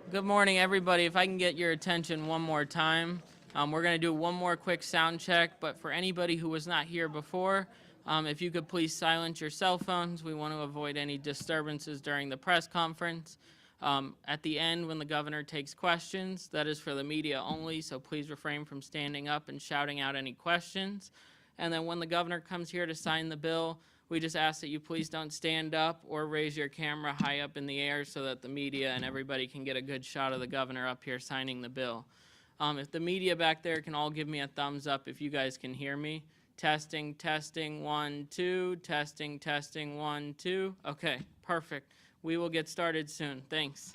Good morning, everybody. If I can get your attention one more time, we're going to do one more quick sound check. But for anybody who was not here before, if you could please silence your cell phones. We want to avoid any disturbances during the press conference. At the end, when the governor takes questions, that is for the media only, so please refrain from standing up and shouting out any questions. And then when the governor comes here to sign the bill, we just ask that you please don't stand up or raise your camera high up in the air so that the media and everybody can get a good shot of the governor up here signing the bill. If the media back there can all give me a thumbs up if you guys can hear me. Testing, testing, 1, 2, testing, testing, 1, 2. Okay, perfect. We will get started soon. Thanks.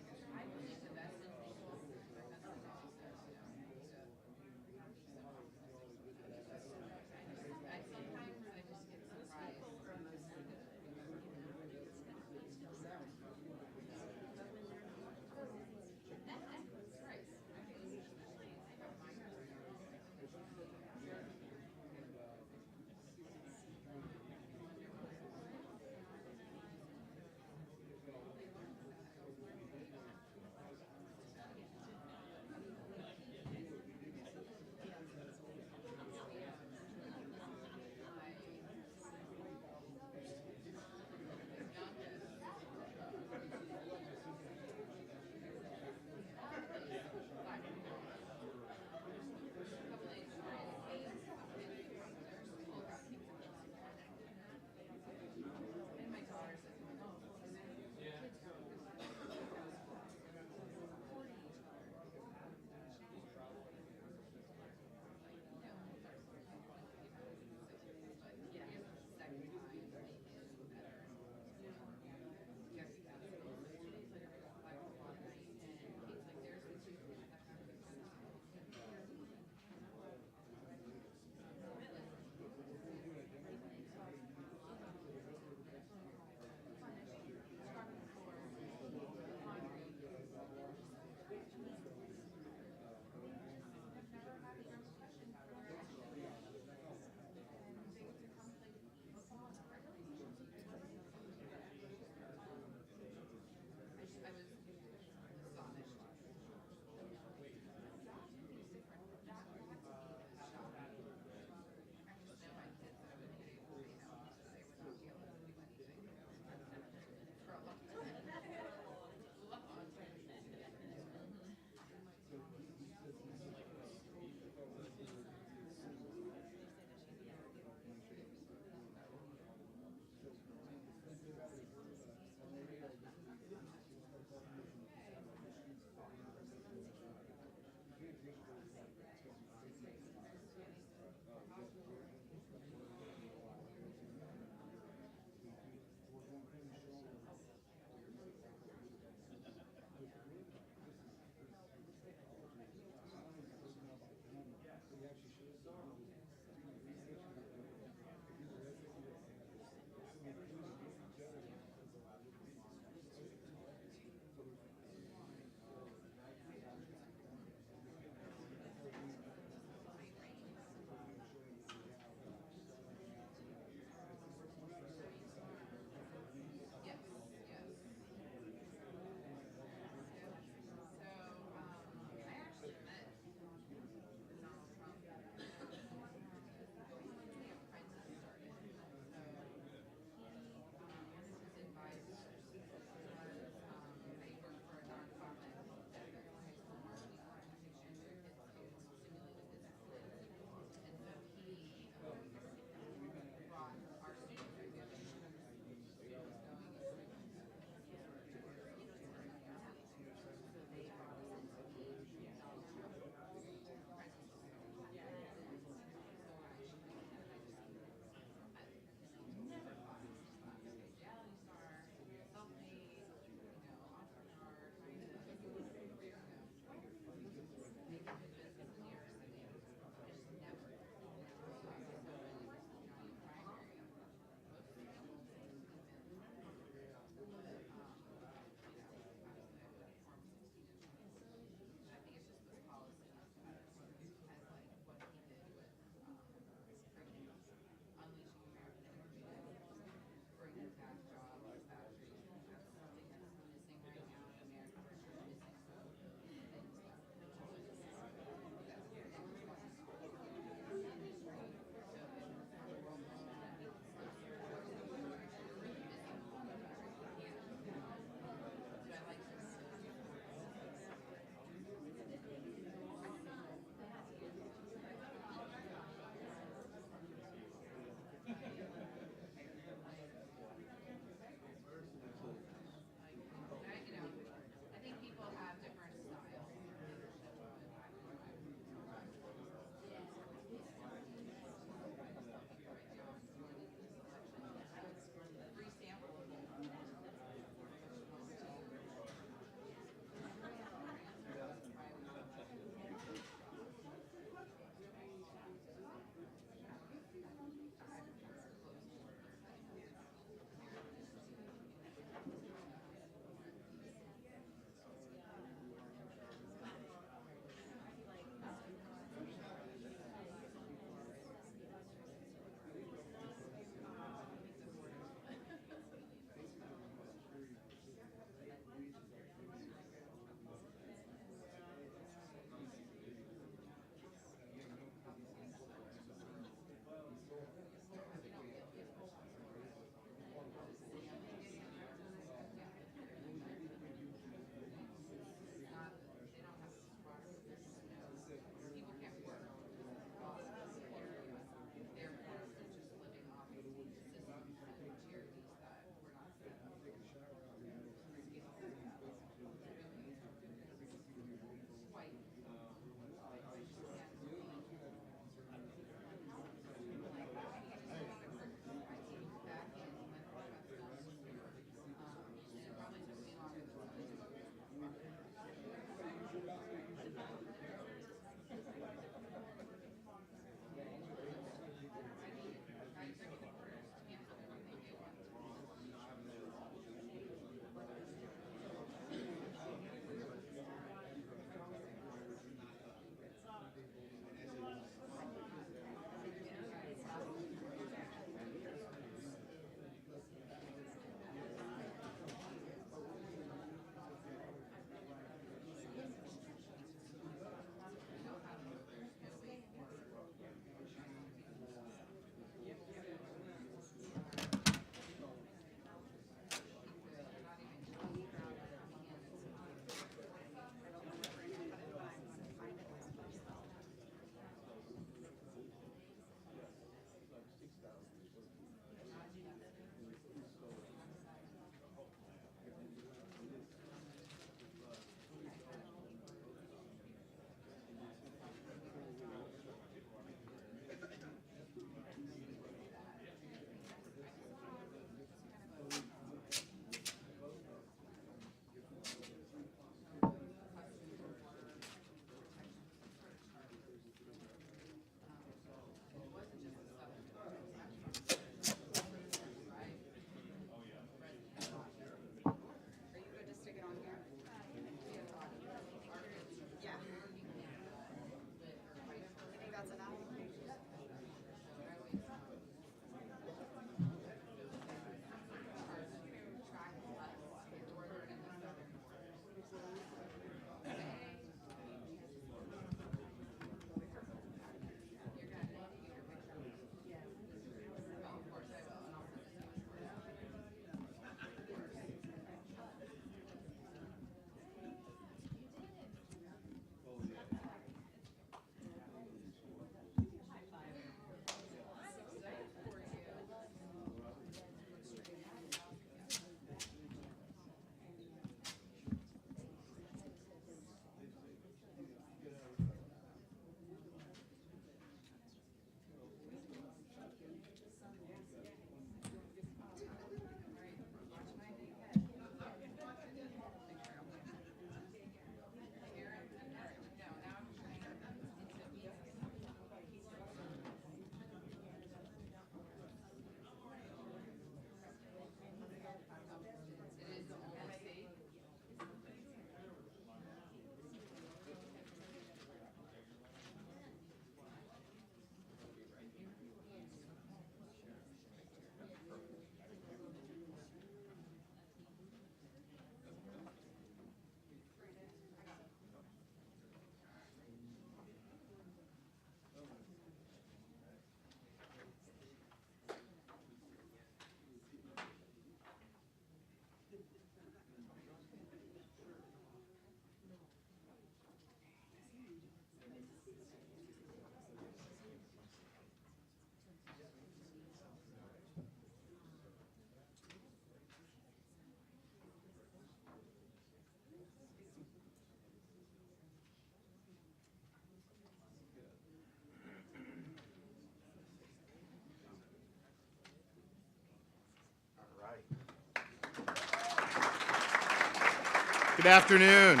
Good afternoon.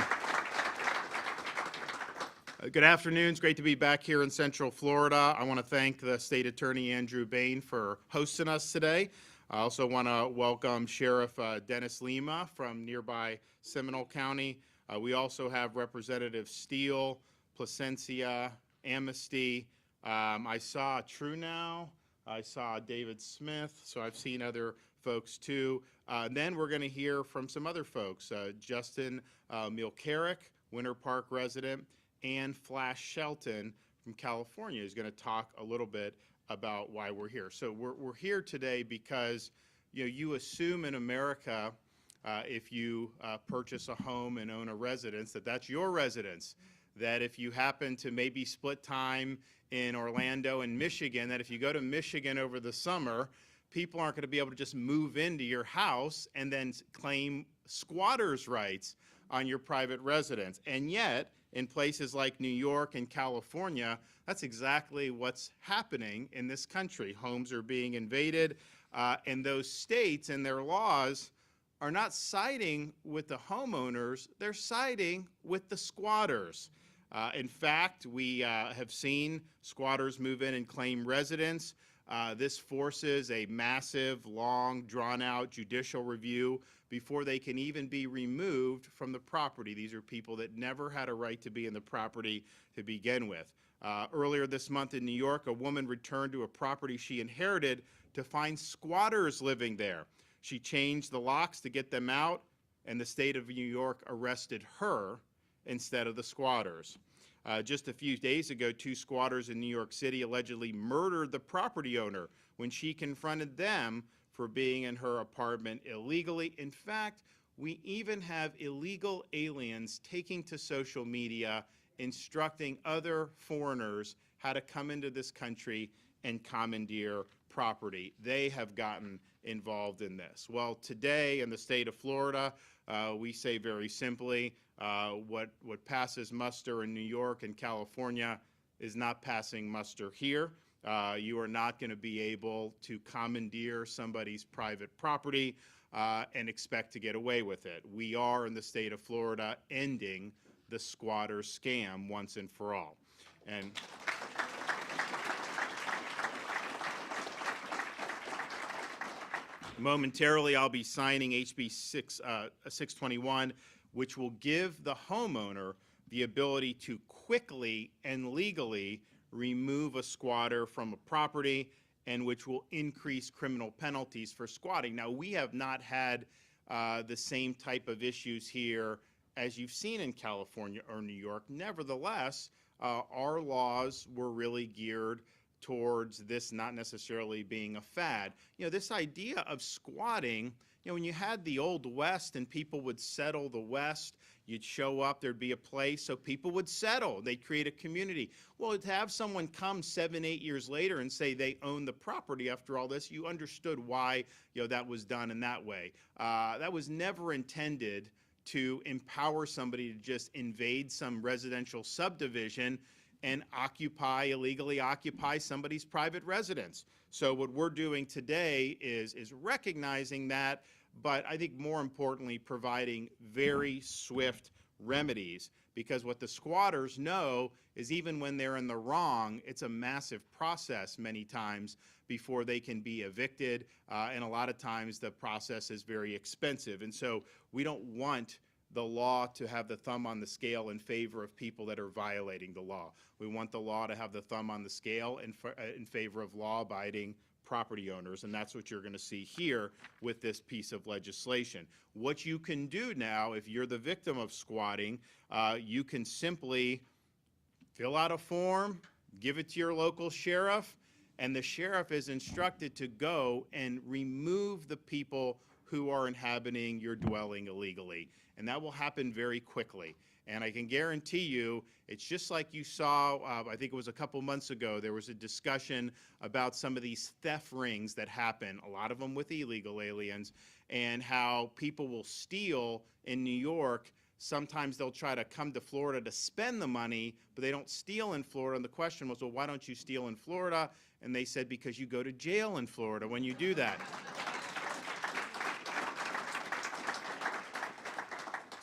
Good afternoon. It's great to be back here in Central Florida. I want to thank the State Attorney Andrew Bain for hosting us today. I also want to welcome Sheriff Dennis Lima from nearby Seminole County. We also have Representative Steele, Placencia, Amnesty. I saw True Now. I saw David Smith, so I've seen other folks too. Then we're going to hear from some other folks. Justin Milcarrick, Winter Park resident, and Flash Shelton from California is going to talk a little bit about why we're here. So we're here today because you assume in America if you purchase a home and own a residence that's your residence. That if you happen to maybe split time in Orlando and Michigan, that if you go to Michigan over the summer, people aren't going to be able to just move into your house and then claim squatters' rights on your private residence. And yet, in places like New York and California, that's exactly what's happening in this country. Homes are being invaded, and those states and their laws are not siding with the homeowners, they're siding with the squatters. In fact, we have seen squatters move in and claim residence. This forces a massive, long, drawn-out judicial review before they can even be removed from the property. These are people that never had a right to be in the property to begin with. Earlier this month in New York, a woman returned to a property she inherited to find squatters living there. She changed the locks to get them out, and the state of New York arrested her instead of the squatters. Just a few days ago, 2 squatters in New York City allegedly murdered the property owner when she confronted them for being in her apartment illegally. In fact, we even have illegal aliens taking to social media instructing other foreigners how to come into this country and commandeer property. They have gotten involved in this. Well, today in the state of Florida, we say very simply, what passes muster in New York and California is not passing muster here. You are not going to be able to commandeer somebody's private property and expect to get away with it. We are in the state of Florida ending the squatter scam once and for all. And momentarily, I'll be signing HB 621, which will give the homeowner the ability to quickly and legally remove a squatter from a property, and which will increase criminal penalties for squatting. Now, we have not had the same type of issues here as you've seen in California or New York. Nevertheless, our laws were really geared towards this not necessarily being a fad. This idea of squatting, when you had the Old West and people would settle the West, you'd show up, there'd be a place, so people would settle. They'd create a community. Well, to have someone come 7, 8 years later and say they own the property after all this, you understood why that was done in that way. That was never intended to empower somebody to just invade some residential subdivision and illegally occupy somebody's private residence. So what we're doing today is recognizing that, but I think more importantly, providing very swift remedies, because what the squatters know is even when they're in the wrong, it's a massive process many times before they can be evicted, and a lot of times the process is very expensive. And so we don't want the law to have the thumb on the scale in favor of people that are violating the law. We want the law to have the thumb on the scale in favor of law-abiding property owners, and that's what you're going to see here with this piece of legislation. What you can do now, if you're the victim of squatting, you can simply fill out a form, give it to your local sheriff, and the sheriff is instructed to go and remove the people who are inhabiting your dwelling illegally. And that will happen very quickly. And I can guarantee you, it's just like you saw, I think it was a couple months ago, there was a discussion about some of these theft rings that happen, a lot of them with illegal aliens, and how people will steal in New York. Sometimes they'll try to come to Florida to spend the money, but they don't steal in Florida. And the question was, well, why don't you steal in Florida? And they said, because you go to jail in Florida when you do that.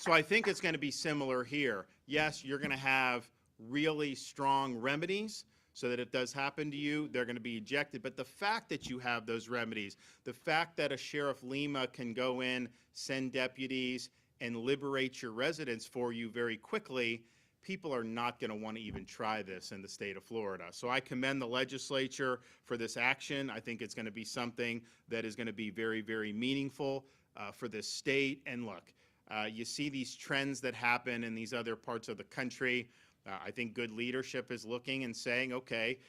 So I think it's going to be similar here. Yes, you're going to have really strong remedies so that if it does happen to you, they're going to be ejected. But the fact that you have those remedies, the fact that a Sheriff Lima can go in, send deputies, and liberate your residents for you very quickly, people are not going to want to even try this in the state of Florida. So I commend the legislature for this action. I think it's going to be something that is going to be very, very meaningful for this state. And look, you see these trends that happen in these other parts of the country. I think good leadership is looking and saying, okay,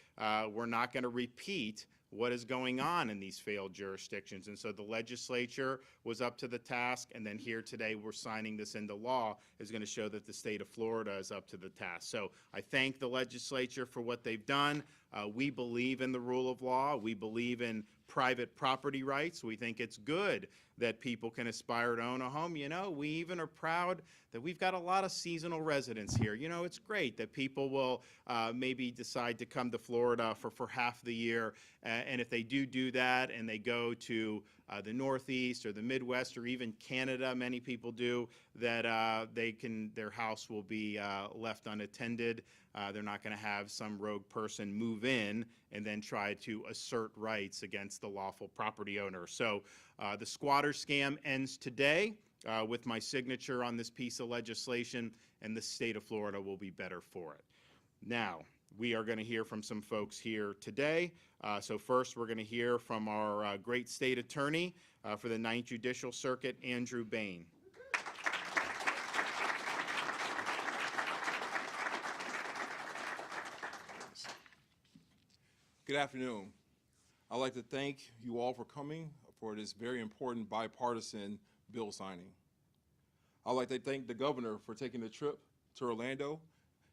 we're not going to repeat what is going on in these failed jurisdictions. And so the legislature was up to the task, and then here today we're signing this into law is going to show that the state of Florida is up to the task. So I thank the legislature for what they've done. We believe in the rule of law. We believe in private property rights. We think it's good that people can aspire to own a home. You know, we even are proud that we've got a lot of seasonal residents here. You know, it's great that people will maybe decide to come to Florida for half the year. And if they do that and they go to the Northeast or the Midwest or even Canada, many people do, that their house will be left unattended. They're not going to have some rogue person move in and then try to assert rights against the lawful property owner. So the squatter scam ends today with my signature on this piece of legislation, and the state of Florida will be better for it. Now, we are going to hear from some folks here today. So first, we're going to hear from our great state attorney for the 9th Judicial Circuit, Andrew Bain. Good afternoon. I'd like to thank you all for coming for this very important bipartisan bill signing. I'd like to thank the governor for taking the trip to Orlando,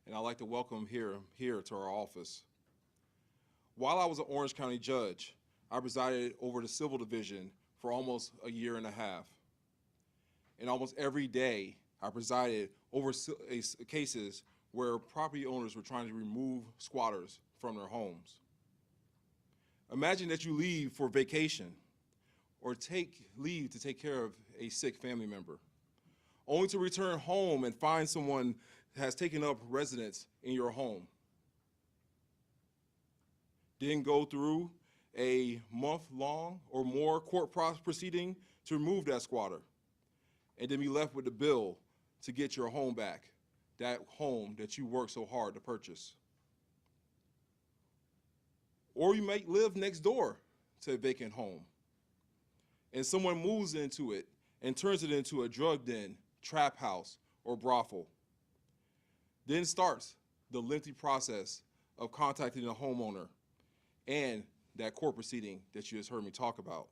and I'd like to welcome him here to our office. While I was an Orange County judge, I presided over the civil division for almost a year and a half. And almost every day, I presided over cases where property owners were trying to remove squatters from their homes. Imagine that you leave for vacation or take leave to take care of a sick family member, only to return home and find someone has taken up residence in your home. Then go through a month-long or more court proceeding to remove that squatter, and then be left with the bill to get your home back, that home that you worked so hard to purchase. Or you might live next door to a vacant home, and someone moves into it and turns it into a drug den, trap house, or brothel. Then starts the lengthy process of contacting the homeowner and that court proceeding that you just heard me talk about.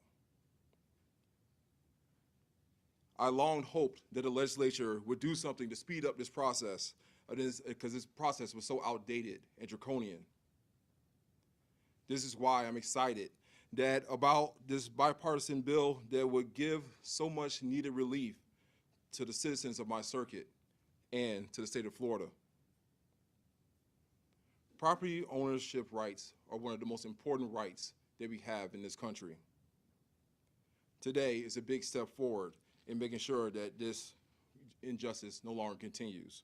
I long hoped that the legislature would do something to speed up this process, because this process was so outdated and draconian. This is why I'm excited that about this bipartisan bill that would give so much needed relief to the citizens of my circuit and to the state of Florida. Property ownership rights are one of the most important rights that we have in this country. Today is a big step forward in making sure that this injustice no longer continues.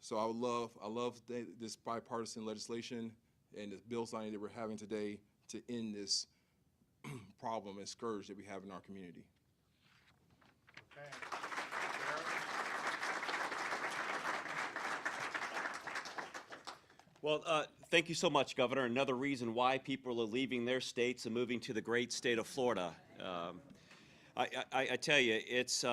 So I love this bipartisan legislation and this bill signing that we're having today to end this problem and scourge that we have in our community. Okay. Well, thank you so much, Governor. Another reason why people are leaving their states and moving to the great state of Florida. I tell you, it's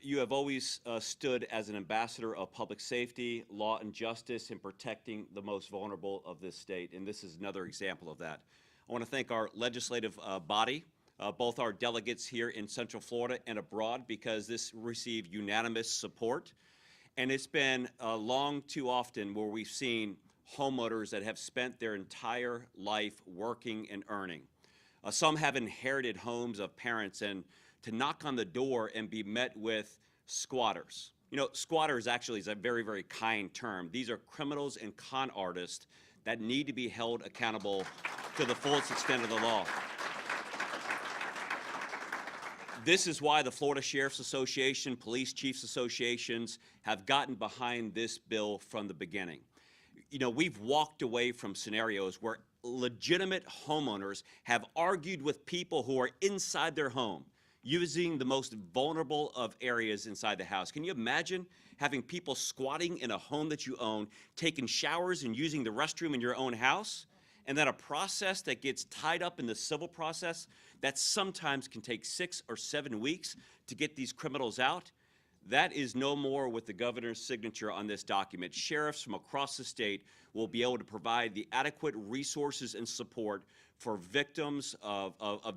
you have always stood as an ambassador of public safety, law and justice, in protecting the most vulnerable of this state, and this is another example of that. I want to thank our legislative body, both our delegates here in Central Florida and abroad, because this received unanimous support. And it's been long too often where we've seen homeowners that have spent their entire life working and earning. Some have inherited homes of parents, and to knock on the door and be met with squatters. You know, squatters actually is a very, very kind term. These are criminals and con artists that need to be held accountable to the fullest extent of the law. This is why the Florida Sheriff's Association, Police Chiefs Associations have gotten behind this bill from the beginning. You know, we've walked away from scenarios where legitimate homeowners have argued with people who are inside their home, using the most vulnerable of areas inside the house. Can you imagine having people squatting in a home that you own, taking showers and using the restroom in your own house? And then a process that gets tied up in the civil process that sometimes can take 6 or 7 weeks to get these criminals out. That is no more with the governor's signature on this document. Sheriffs from across the state will be able to provide the adequate resources and support for victims of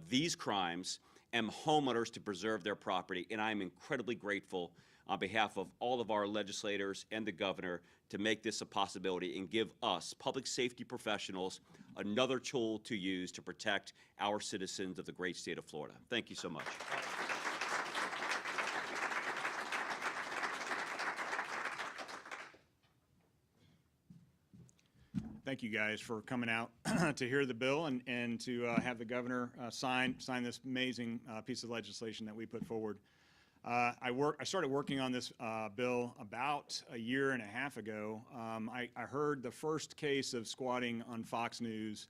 these crimes and homeowners to preserve their property. And I'm incredibly grateful on behalf of all of our legislators and the governor to make this a possibility and give us, public safety professionals, another tool to use to protect our citizens of the great state of Florida. Thank you so much. Thank you guys for coming out to hear the bill and to have the governor sign this amazing piece of legislation that we put forward. I started working on this bill about a year and a half ago. I heard the first case of squatting on Fox News,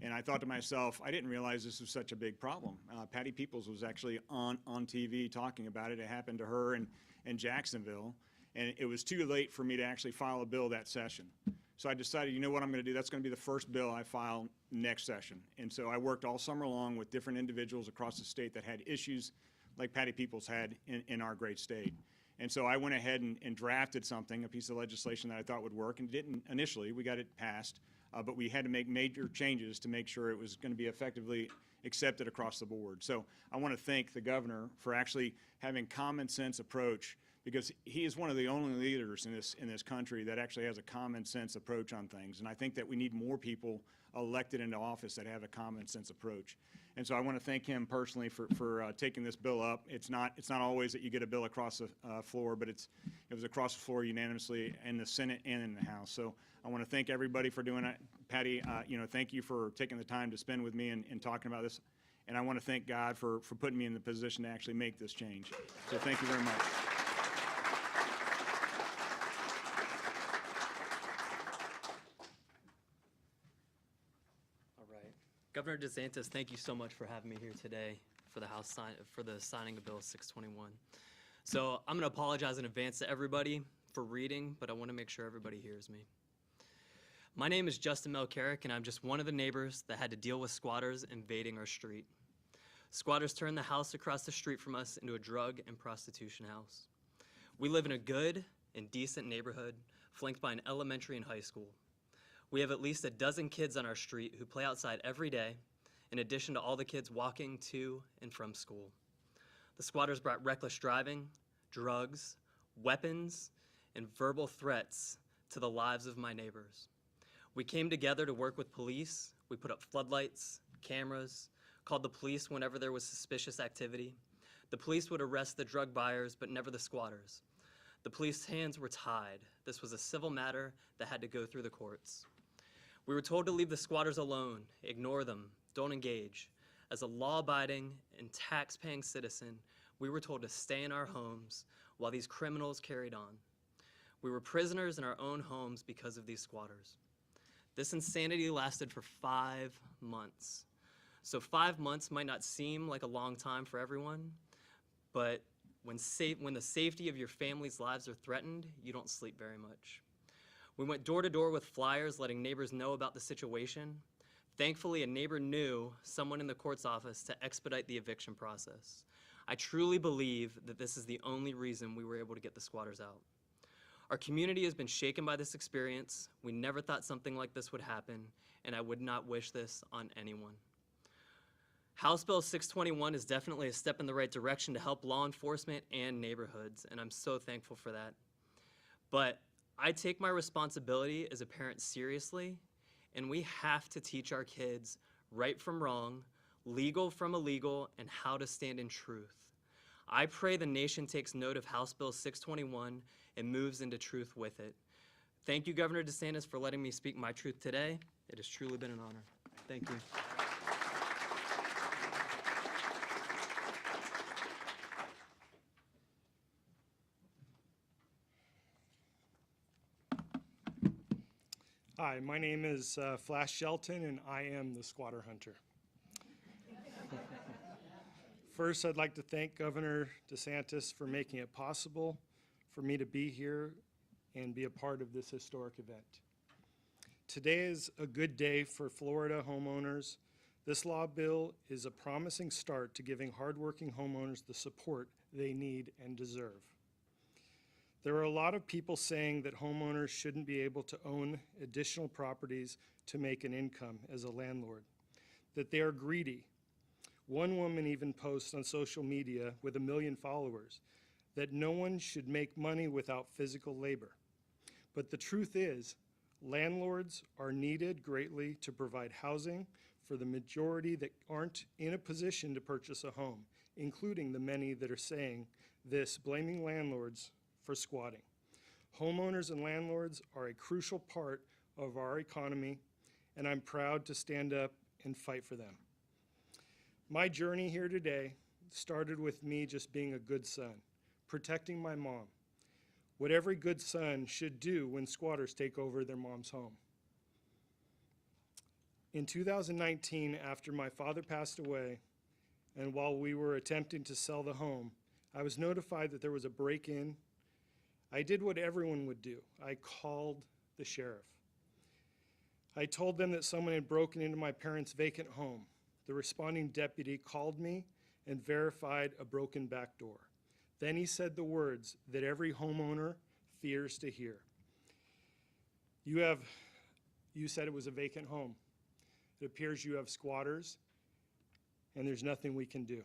and I thought to myself, I didn't realize this was such a big problem. Patty Peoples was actually on TV talking about it. It happened to her in Jacksonville, and it was too late for me to actually file a bill that session. So I decided, you know what I'm going to do? That's going to be the first bill I file next session. And so I worked all summer long with different individuals across the state that had issues like Patty Peoples had in our great state. And so I went ahead and drafted something, a piece of legislation that I thought would work, and didn't initially. We got it passed, but we had to make major changes to make sure it was going to be effectively accepted across the board. So I want to thank the governor for actually having common sense approach, because he is one of the only leaders in this country that actually has a common sense approach on things. And I think that we need more people elected into office that have a common sense approach. And so I want to thank him personally for taking this bill up. It's not always that you get a bill across the floor, but it was across the floor unanimously in the Senate and in the House. So I want to thank everybody for doing it. Patty, thank you for taking the time to spend with me and talking about this. And I want to thank God for putting me in the position to actually make this change. So thank you very much. Governor DeSantis, thank you so much for having me here today for the signing of Bill 621. So I'm going to apologize in advance to everybody for reading, but I want to make sure everybody hears me. My name is Justin Melcarrick, and I'm just one of the neighbors that had to deal with squatters invading our street. Squatters turned the house across the street from us into a drug and prostitution house. We live in a good and decent neighborhood flanked by an elementary and high school. We have at least a dozen kids on our street who play outside every day, in addition to all the kids walking to and from school. The squatters brought reckless driving, drugs, weapons, and verbal threats to the lives of my neighbors. We came together to work with police. We put up floodlights, cameras, called the police whenever there was suspicious activity. The police would arrest the drug buyers, but never the squatters. The police's hands were tied. This was a civil matter that had to go through the courts. We were told to leave the squatters alone, ignore them, don't engage. As a law-abiding and tax-paying citizen, we were told to stay in our homes while these criminals carried on. We were prisoners in our own homes because of these squatters. This insanity lasted for 5 months. So 5 months might not seem like a long time for everyone, but when the safety of your family's lives are threatened, you don't sleep very much. We went door to door with flyers letting neighbors know about the situation. Thankfully, a neighbor knew someone in the court's office to expedite the eviction process. I truly believe that this is the only reason we were able to get the squatters out. Our community has been shaken by this experience. We never thought something like this would happen, and I would not wish this on anyone. House Bill 621 is definitely a step in the right direction to help law enforcement and neighborhoods, and I'm so thankful for that. But I take my responsibility as a parent seriously, and we have to teach our kids right from wrong, legal from illegal, and how to stand in truth. I pray the nation takes note of House Bill 621 and moves into truth with it. Thank you, Governor DeSantis, for letting me speak my truth today. It has truly been an honor. Thank you. Hi, my name is Flash Shelton, and I am the squatter hunter. First, I'd like to thank Governor DeSantis for making it possible for me to be here and be a part of this historic event. Today is a good day for Florida homeowners. This law bill is a promising start to giving hardworking homeowners the support they need and deserve. There are a lot of people saying that homeowners shouldn't be able to own additional properties to make an income as a landlord, that they are greedy. One woman even posts on social media with 1 million followers that no one should make money without physical labor. But the truth is, landlords are needed greatly to provide housing for the majority that aren't in a position to purchase a home, including the many that are saying this, blaming landlords for squatting. Homeowners and landlords are a crucial part of our economy, and I'm proud to stand up and fight for them. My journey here today started with me just being a good son, protecting my mom, what every good son should do when squatters take over their mom's home. In 2019, after my father passed away, and while we were attempting to sell the home, I was notified that there was a break-in. I did what everyone would do. I called the sheriff. I told them that someone had broken into my parents' vacant home. The responding deputy called me and verified a broken back door. Then he said the words that every homeowner fears to hear. You said it was a vacant home. It appears you have squatters, and there's nothing we can do.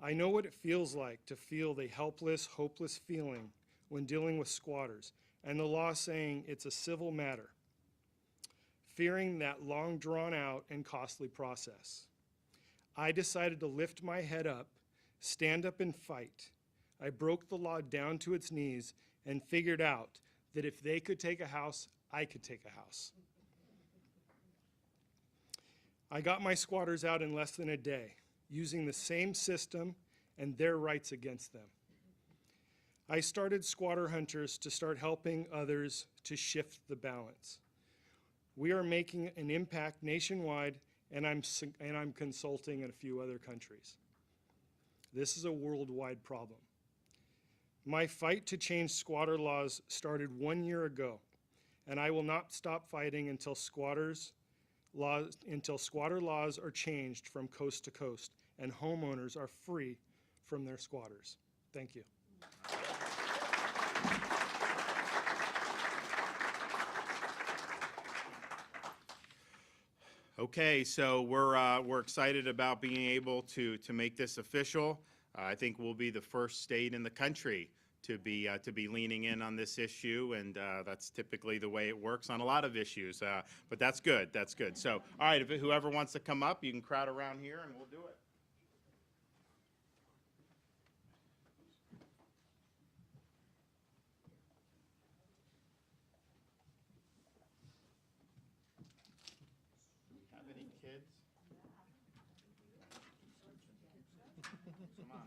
I know what it feels like to feel the helpless, hopeless feeling when dealing with squatters, and the law saying it's a civil matter, fearing that long drawn-out and costly process. I decided to lift my head up, stand up and fight. I broke the law down to its knees and figured out that if they could take a house, I could take a house. I got my squatters out in less than a day, using the same system and their rights against them. I started Squatter Hunters to start helping others to shift the balance. We are making an impact nationwide, and I'm consulting in a few other countries. This is a worldwide problem. My fight to change squatter laws started 1 year ago, and I will not stop fighting until squatter laws are changed from coast to coast and homeowners are free from their squatters. Thank you. Okay, so we're excited about being able to make this official. I think we'll be the first state in the country to be leaning in on this issue, and that's typically the way it works on a lot of issues. But that's good. That's good. So, all right, if whoever wants to come up, you can crowd around here, and we'll do it. Have any kids? Come on.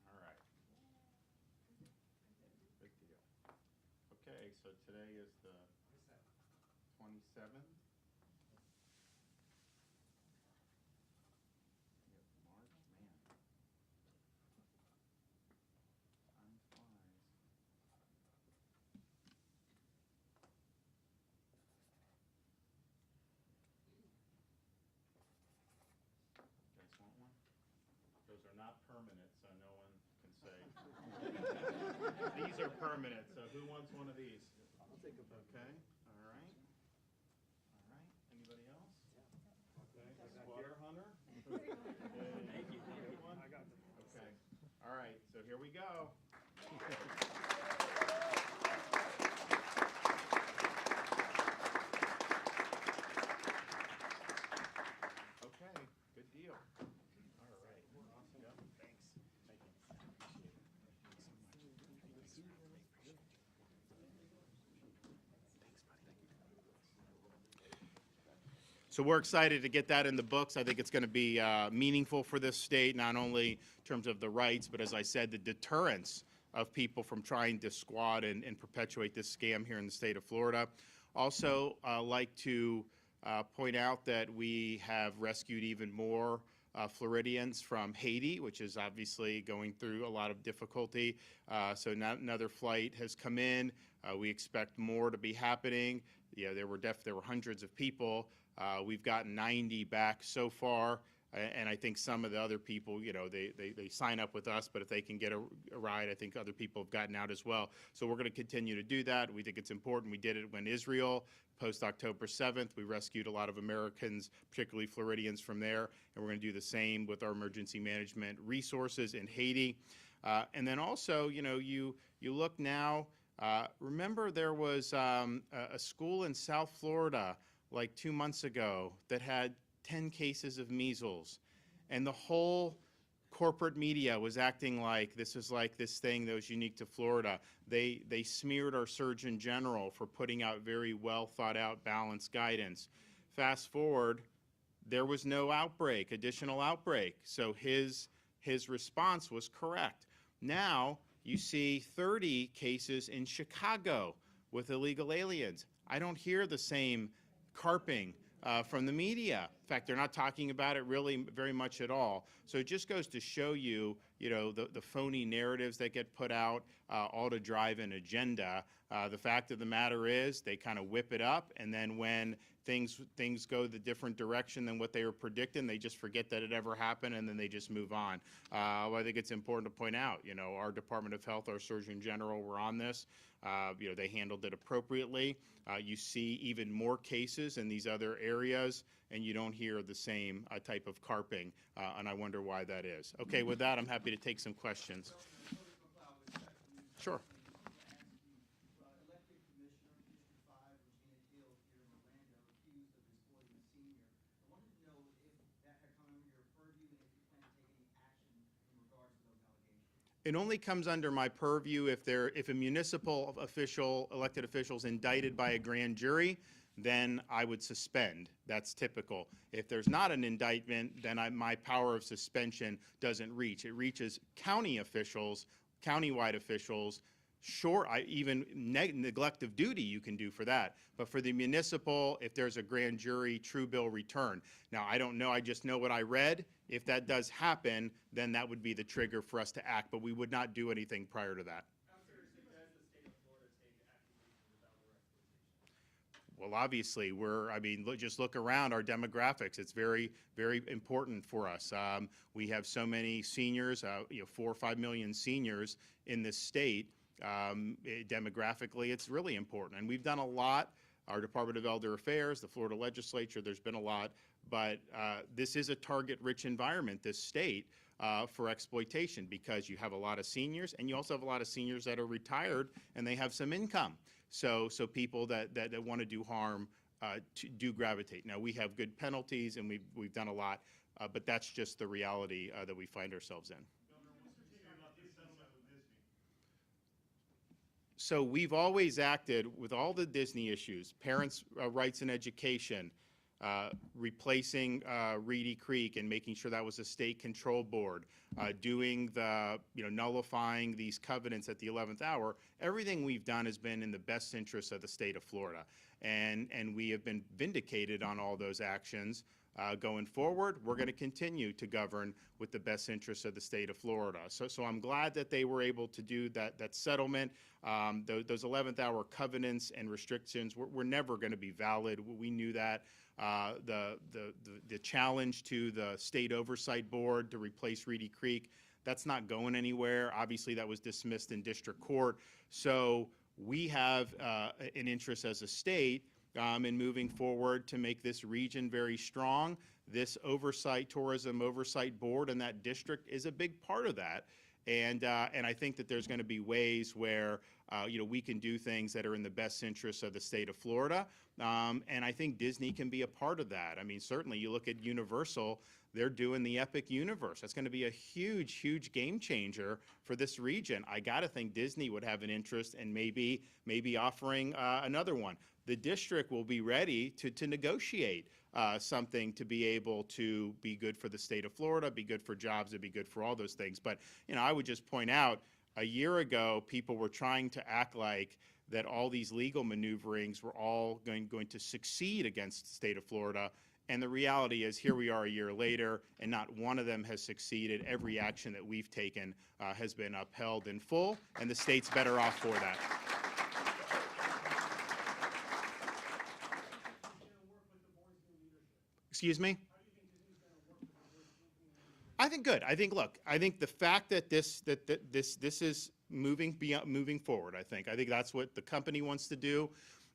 All right. Good deal. Okay, so today is the 27th. March, man. Time flies. You guys want one? Those are not permanent, so no one can say. These are permanent, so who wants one of these? I'll take a permanent. Okay, all right. All right, anybody else? Okay, squatter hunter? Thank you. I got them. Okay, all right, so here we go. Okay, good deal. All right. Awesome. Yep, thanks. Thank you. Appreciate it. Thanks so much. Thanks, man. Appreciate you. Thanks, buddy. So we're excited to get that in the books. I think it's going to be meaningful for this state, not only in terms of the rights, but as I said, the deterrence of people from trying to squat and perpetuate this scam here in the state of Florida. Also, like to point out that we have rescued even more Floridians from Haiti, which is obviously going through a lot of difficulty. So another flight has come in. We expect more to be happening. Yeah, there were hundreds of people. We've gotten 90 back so far. And I think some of the other people, they sign up with us, but if they can get a ride, I think other people have gotten out as well. So we're going to continue to do that. We think it's important. We did it when Israel, post-October 7th. We rescued a lot of Americans, particularly Floridians from there. And we're going to do the same with our emergency management resources in Haiti. And then also, you look now, remember there was a school in South Florida like 2 months ago that had 10 cases of measles, and the whole corporate media was acting like this was like this thing that was unique to Florida. They smeared our Surgeon General for putting out very well thought out, balanced guidance. Fast forward, there was no additional outbreak. So his response was correct. Now you see 30 cases in Chicago with illegal aliens. I don't hear the same carping from the media. In fact, they're not talking about it really very much at all. So it just goes to show you, the phony narratives that get put out, all to drive an agenda. The fact of the matter is they kind of whip it up, and then when things go the different direction than what they were predicting, they just forget that it ever happened, and then they just move on. Well, I think it's important to point out, our Department of Health, our Surgeon General were on this. They handled it appropriately. You see even more cases in these other areas, and you don't hear the same type of carping, and I wonder why that is. Okay, with that, I'm happy to take some questions. Sure. It only comes under my purview if a municipal official, elected official, is indicted by a grand jury, then I would suspend. That's typical. If there's not an indictment, then my power of suspension doesn't reach. It reaches county officials, countywide officials. Sure, even neglect of duty you can do for that. But for the municipal, if there's a grand jury, true bill return. Now, I don't know, I just know what I read. If that does happen, then that would be the trigger for us to act, but we would not do anything prior to that. Well, obviously, just look around our demographics. It's very, very important for us. We have so many seniors, 4 or 5 million seniors in this state. Demographically, it's really important. And we've done a lot. Our Department of Elder Affairs, the Florida legislature, there's been a lot. But this is a target-rich environment, this state, for exploitation, because you have a lot of seniors, and you also have a lot of seniors that are retired, and they have some income. So people that want to do harm do gravitate. Now, we have good penalties, and we've done a lot, but that's just the reality that we find ourselves in. So we've always acted with all the Disney issues, parents' rights in education, replacing Reedy Creek and making sure that was a state control board, doing the, nullifying these covenants at the 11th hour. Everything we've done has been in the best interest of the state of Florida. And we have been vindicated on all those actions. Going forward, we're going to continue to govern with the best interests of the state of Florida. So I'm glad that they were able to do that settlement. Those 11th hour covenants and restrictions were never going to be valid. We knew that. The challenge to the state oversight board to replace Reedy Creek, that's not going anywhere. Obviously, that was dismissed in district court. So we have an interest as a state in moving forward to make this region very strong. This tourism oversight board in that district is a big part of that. And I think that there's going to be ways where we can do things that are in the best interests of the state of Florida. And I think Disney can be a part of that. I mean, certainly you look at Universal, they're doing the Epic Universe. That's going to be a huge, huge game changer for this region. I got to think Disney would have an interest in maybe offering another one. the district will be ready to negotiate something to be able to be good for the state of Florida, be good for jobs, and be good for all those things. But, I would just point out, a year ago, people were trying to act like that all these legal maneuverings were all going to succeed against the state of Florida. And the reality is, here we are a year later, and not one of them has succeeded. Every action that we've taken has been upheld in full, and the state's better off for that. Excuse me? I think good. I think, look, I think the fact that this is moving forward. I think that's what the company wants to do.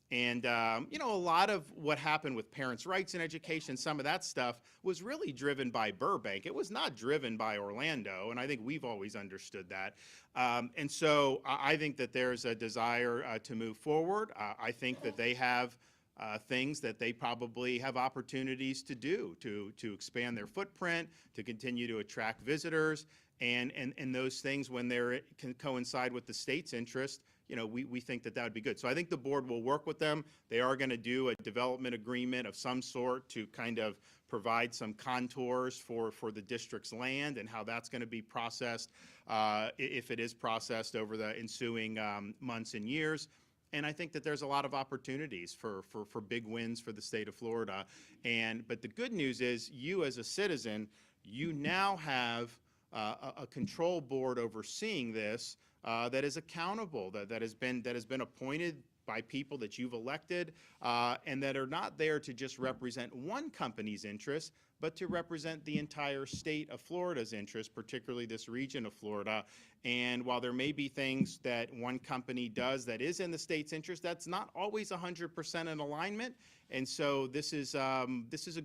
And, a lot of what happened with parents' rights in education, some of that stuff was really driven by Burbank. It was not driven by Orlando, and I think we've always understood that. And so I think that there's a desire to move forward. I think that they have things that they probably have opportunities to do to expand their footprint, to continue to attract visitors, and those things, when they can coincide with the state's interest, we think that would be good. So I think the board will work with them. They are going to do a development agreement of some sort to kind of provide some contours for the district's land and how that's going to be processed, if it is processed over the ensuing months and years. And I think that there's a lot of opportunities for big wins for the state of Florida. But the good news is, you as a citizen, you now have a control board overseeing this that is accountable, that has been appointed by people that you've elected, and that are not there to just represent one company's interests, but to represent the entire state of Florida's interests, particularly this region of Florida. And while there may be things that one company does that is in the state's interest, that's not always 100% in alignment. And so this is a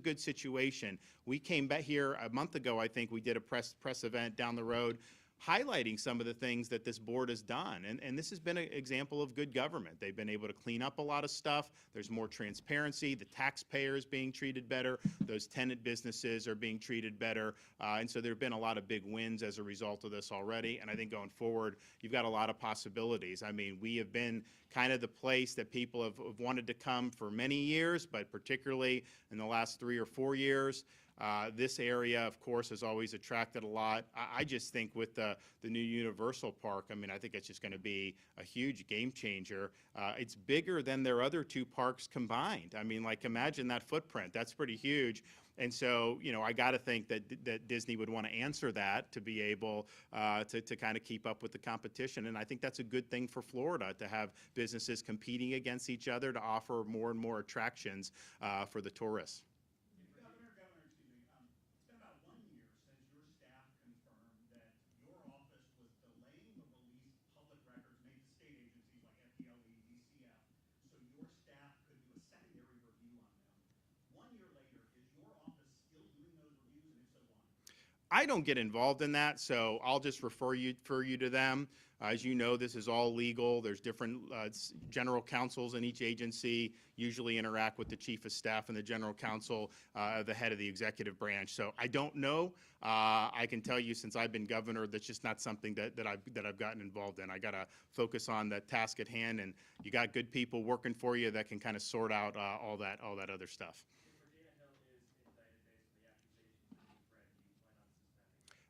good situation. We came back here a month ago. I think we did a press event down the road, highlighting some of the things that this board has done. And this has been an example of good government. They've been able to clean up a lot of stuff. There's more transparency. The taxpayer is being treated better. Those tenant businesses are being treated better. And so there have been a lot of big wins as a result of this already. And I think going forward, you've got a lot of possibilities. I mean, we have been kind of the place that people have wanted to come for many years, but particularly in the last 3 or 4 years. This area, of course, has always attracted a lot. I just think with the new Universal Park, I mean, I think it's just going to be a huge game changer. It's bigger than their other 2 parks combined. I mean, like, imagine that footprint. That's pretty huge. And so, I got to think that Disney would want to answer that to be able to kind of keep up with the competition. And I think that's a good thing for Florida, to have businesses competing against each other to offer more and more attractions for the tourists. I don't get involved in that, so I'll just refer you to them. As you know, this is all legal. There's different general counsels in each agency, usually interact with the chief of staff and the general counsel, the head of the executive branch. So I don't know. I can tell you, since I've been governor, that's just not something that I've gotten involved in. I got to focus on the task at hand, and you got good people working for you that can kind of sort out all that other stuff.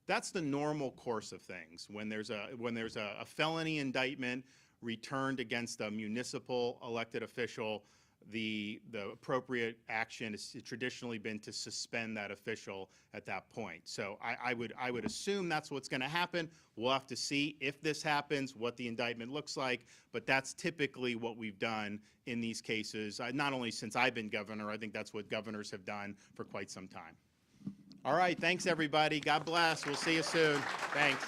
That's the normal course of things. When there's a felony indictment returned against a municipal elected official, the appropriate action has traditionally been to suspend that official at that point. So I would assume that's what's going to happen. We'll have to see if this happens, what the indictment looks like, but that's typically what we've done in these cases. Not only since I've been governor, I think that's what governors have done for quite some time. All right, thanks everybody. God bless. We'll see you soon. Thanks.